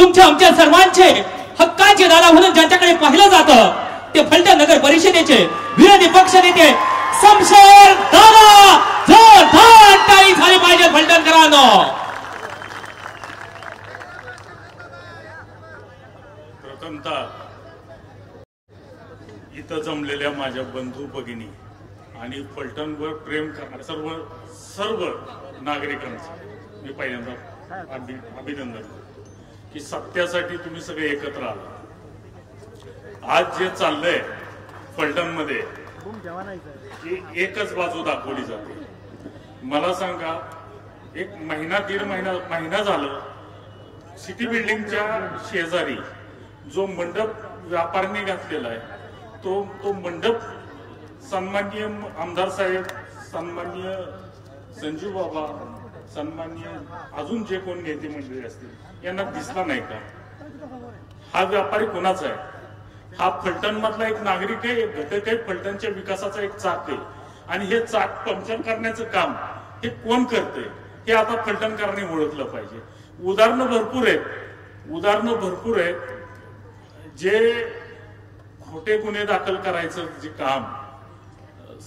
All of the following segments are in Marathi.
तुमच्या आमच्या सर्वांचे हक्काचे दादा म्हणून ज्यांच्याकडे पाहिलं जातं ते फलटण नगर परिषदेचे विरोधी पक्ष नेते शमशेर दादा. जोरदार टाळी झाली पाहिजे फलटणकरांनो. प्रथमतः इथं जमलेल्या माझ्या बंधू भगिनी आणि फलटणवर प्रेम करणाऱ्या सर्व नागरिकांचं मी पहिल्यांदा अभिनंदन की सत्यासाठी तुम्ही सगळे एकत्र आला. आज जे चाललंय फलटणमध्ये की एकच बाजू दाखवली जाते. मला सांगा, एक दीड महिना झालं सिटी बिल्डिंगच्या शेजारी जो मंडप व्यापाऱ्यांनी घातलेला आहे तो मंडप सन्माननीय आमदार साहेब, सन्माननीय संजीव बाबा, सन्माननीय अजून जे कोण नेते मंडळी असतील यांना दिसला नाही का? हा व्यापारी कोणाचा आहे? हा फलटण मधला एक नागरिक आहे, एक घटक आहे, फलटणच्या विकासाचा एक चाक आहे. आणि हे चाक पंक्चर करण्याचं काम हे कोण करते हे आता फलटणकरांनी ओळखलं पाहिजे. उदाहरणं भरपूर आहेत जे खोटे गुन्हे दाखल करायचं जे काम.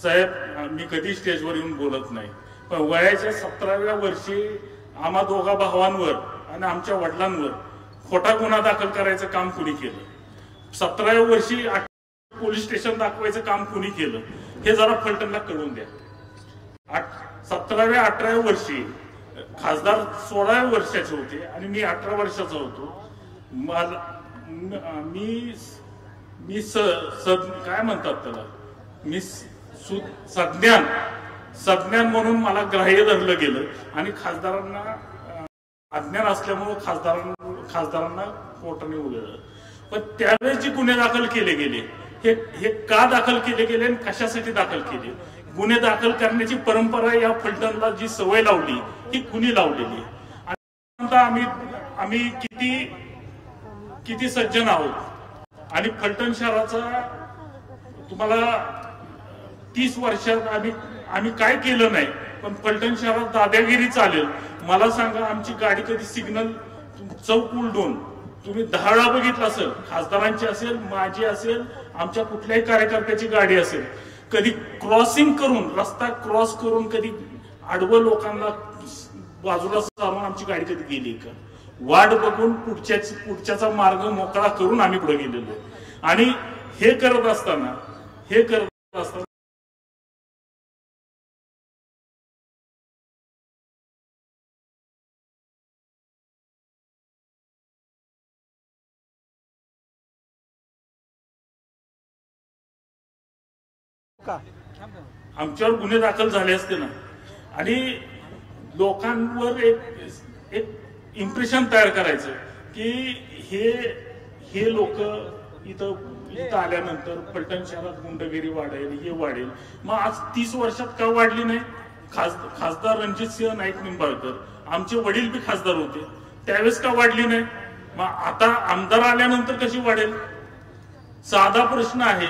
साहेब, मी कधी स्टेजवर येऊन बोलत नाही, पण वयाच्या 17व्या वर्षी आम्हा दोघा भावांवर आणि आमच्या वडिलांवर खोटा गुन्हा दाखल करायचं काम कुणी केलं? 17व्या वर्षी पोलीस स्टेशन दाखवायचं काम कुणी केलं? हे जरा फलटणला कळून द्या. 17व्या 18व्या वर्षी खासदार 16व्या वर्षाचे होते आणि मी 18 वर्षाचा होतो. मी काय म्हणतात त्याला, मी सज्ञान म्हणून मला ग्राह्य धरलं गेलं आणि खासदारांना अज्ञान असल्यामुळे खासदारांना कोर्टाने उलगलं. पण त्यावेळेस जे गुन्हे दाखल केले गेले हे का दाखल केले गेले आणि कशासाठी दाखल केले? गुन्हे दाखल करण्याची परंपरा या फलटणला जी सवय लावली ही कुणी लावलेली? आणि आम्ही किती सज्जन आहोत आणि फलटण शहराचा तुम्हाला 30 वर्षात आम्ही काय केलं नाही, पण फलटण शहरात दादागिरी चालेल. मला सांगा, आमची गाडी कधी सिग्नल चौक उलटून तुम्ही 10 वेळा बघितलं असेल, खासदारांची असेल, माझी असेल, आमच्या कुठल्याही कार्यकर्त्याची गाडी असेल, कधी रस्ता क्रॉस करून कधी आडवं लोकांना बाजूला सारून आमची गाडी कधी गेली का? वाट बघून पुढच्याचा मार्ग मोकळा करून आम्ही पुढे गेलेलो. आणि हे करत असताना आमच्यावर गुन्हे दाखल झाले असते ना, आणि लोकांवर एक इम्प्रेशन तयार करायचं की हे लोक इथं आल्यानंतर फलटण शहरात गुंडगिरी वाढेल, हे वाढेल. मग आज 30 वर्षात का वाढली नाही? खासदार रणजितसिंह नाईक निंबाळकर आमचे वडील बी खासदार होते, त्यावेळेस का वाढली नाही? मग आता आमदार आल्यानंतर कशी वाढेल? साधा प्रश्न आहे.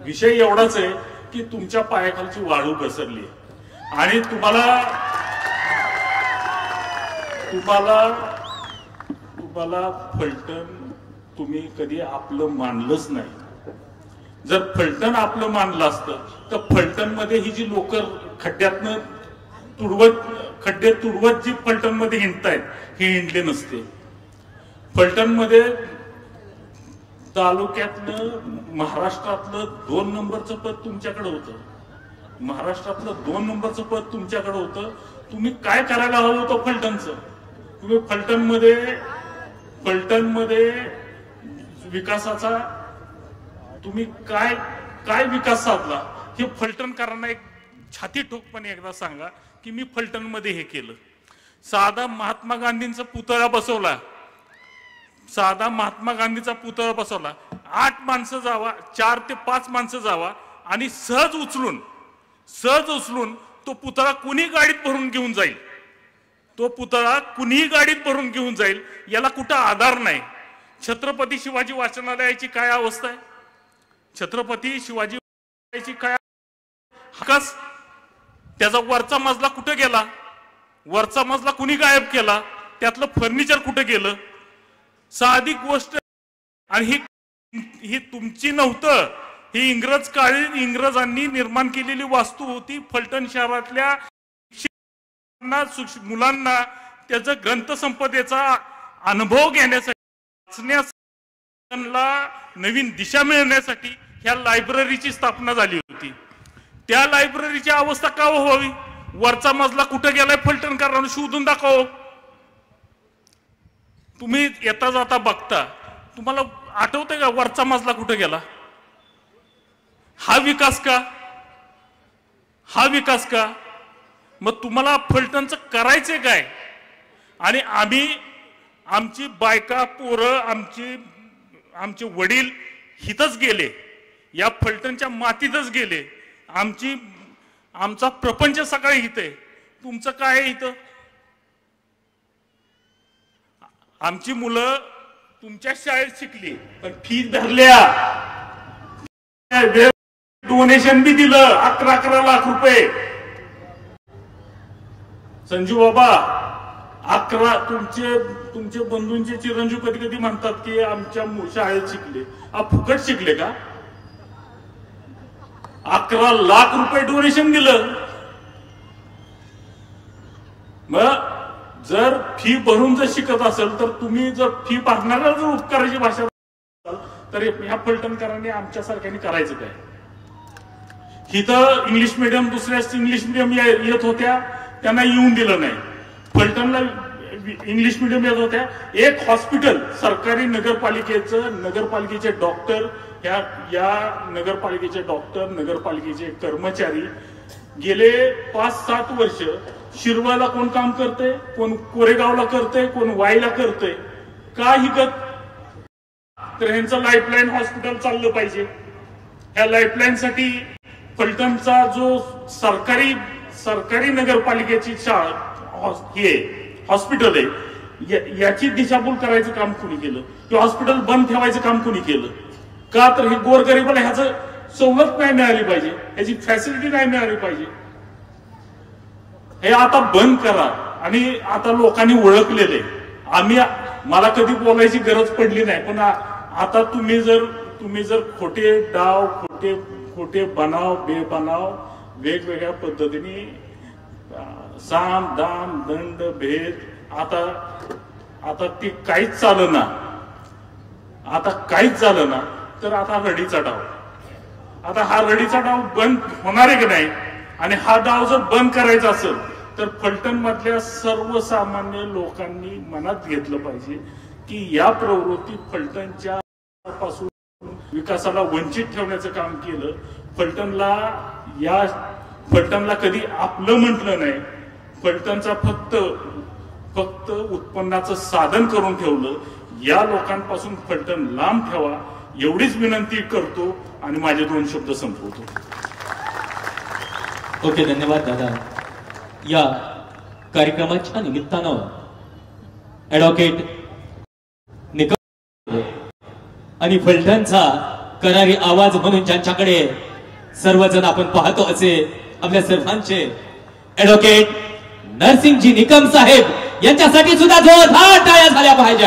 विषय एवढाच आहे की तुमच्या पायाखालची वाळू घसरली आणि तुम्हाला फलटण तुम्ही कधी आपलं मानलंच नाही. जर फलटण आपलं मानलं असतं तर फलटण मध्ये ही जी लोक खड्डे तुडवत जी फलटण मध्ये हिंडतायत हे हिंडले नसते. फलटण मध्ये तालुक्यातलं महाराष्ट्रातलं 2 नंबरचं पद तुमच्याकडे होतं. महाराष्ट्रातलं 2 नंबरचं पद तुमच्याकडे होतं. तुम्ही काय करायला हवं होतं फलटणचं? तुम्ही फलटणमध्ये विकासाचा तुम्ही काय विकास साधला हे फलटणकरांना एक छाती ठोकपणे एकदा सांगा की मी फलटणमध्ये हे केलं. साधा महात्मा गांधींचा पुतळा बसवला, 8 माणसं जावा, 4 ते 5 माणसं जावा आणि सहज उचलून तो पुतळा कुणी गाडीत भरून घेऊन जाईल, गाडीत भरून घेऊन जाईल. याला कुठं आधार नाही. छत्रपती शिवाजी वाचनालयाची काय अवस्था आहे? छत्रपती शिवाजी काय हकास त्याचा वरचा मजला कुठे गेला? वरचा मजला कुणी गायब केला? त्यातलं फर्निचर कुठे गेलं? साधी गोष्ट, आणि ही तुमची नव्हतं, ही इंग्रजकालीन इंग्रजांनी निर्माण केलेली वास्तू होती. फलटण शहरातल्या मुलांना त्याचा ग्रंथसंपदेचा अनुभव घेण्यासाठी, नवीन दिशा मिळण्यासाठी ह्या लायब्ररीची स्थापना झाली होती. त्या लायब्ररीची अवस्था का व्हावी? वरचा मजला कुठे गेलाय फलटणकरांना शोधून दाखव. तुम्ही येता जाता बघता, तुम्हाला आठवतंय का वरचा मजला कुठे गेला? हा विकास का? हा विकास का? मग तुम्हाला फलटणचं करायचंय काय? आणि आम्ही, आमची बायका पोरं, आमचे वडील हितच गेले, या फलटणच्या मातीतच गेले. आमचा प्रपंच सगळं हित आहे. तुमचं काय आहे इथं? आमची मुलं तुमच्या शाळेत शिकली, पण फी भरल्या, डोनेशन बी दिलं 11 लाख रुपये. संजू बाबा, 11 तुमचे बंधूंचे चिरंजीव कधी कधी म्हणतात की आमच्या शाळेत शिकले. फुकट शिकले का? 11 लाख रुपये डोनेशन दिलं. मग जर फी भरून जर शिकत असेल तर तुम्ही जर फी भरणाऱ्या जर उपकाराची भाषा तर ह्या फलटणकरांनी आमच्यासारख्याने करायचं काय? इथं इंग्लिश मिडियम, दुसऱ्या इंग्लिश मिडियम येत होत्या, त्यांना येऊन दिलं नाही. फलटणला इंग्लिश मिडियम येत होत्या. एक हॉस्पिटल सरकारी नगरपालिकेचे डॉक्टर, या नगरपालिकेचे डॉक्टर, नगरपालिकेचे कर्मचारी गेले 5-7 वर्ष शिरवायला कोण काम करते, कोण कोरेगावला करते, कोण वाईला करते. का हिकत? तर ह्यांचं लाईफलाईन हॉस्पिटल चाललं पाहिजे. ह्या लाईफलाईन साठी फलटणचा जो सरकारी नगरपालिकेची हॉस्पिटल आहे, याची दिशाभूल करायचं काम कोणी केलं? किंवा हॉस्पिटल बंद ठेवायचं काम कोणी केलं? का? तर हे गोरगरीबाला ह्याचं सवलत नाही मिळाली पाहिजे, ह्याची फॅसिलिटी नाही मिळाली पाहिजे. हे आता बंद करा. आणि आता लोकांनी ओळखलेले, मला कधी बोलायची गरज पडली नाही, पण आता तुम्ही जर खोटे डाव, खोटे बनाव, बेबनाव वेगवेगळ्या पद्धतीने साम दाम दंड भेद, आता ते काहीच चालना. तर आता रडीचा डाव, आता हा रडीचा डाव बंद होणार आहे की नाही? आणि हा डाव जर बंद करायचा असेल तर फलटण मधल्या सर्वसामान्य लोकांनी मनात घेतलं पाहिजे की या प्रवृत्ती फलटणच्या पासून विकासाला वंचित ठेवण्याचं काम केलं. फलटणला कधी आपलं म्हटलं नाही. फलटणचा फक्त उत्पन्नाचं साधन करून ठेवलं. या लोकांपासून फलटण लांब ठेवा एवढीच विनंती करतो आणि माझे 2 शब्द संपवतो. ओके, धन्यवाद दादा. या कार्यक्रमाच्या निमित्तानं ऍडव्होकेट निकम आणि फलटणचा करारी आवाज म्हणून ज्यांच्याकडे सर्वजण आपण पाहतो असे आपल्या सर्वांचे ऍडव्होकेट नरसिंगजी निकम साहेब यांच्यासाठी सुद्धा जोरदार टाळ्या झाल्या पाहिजे.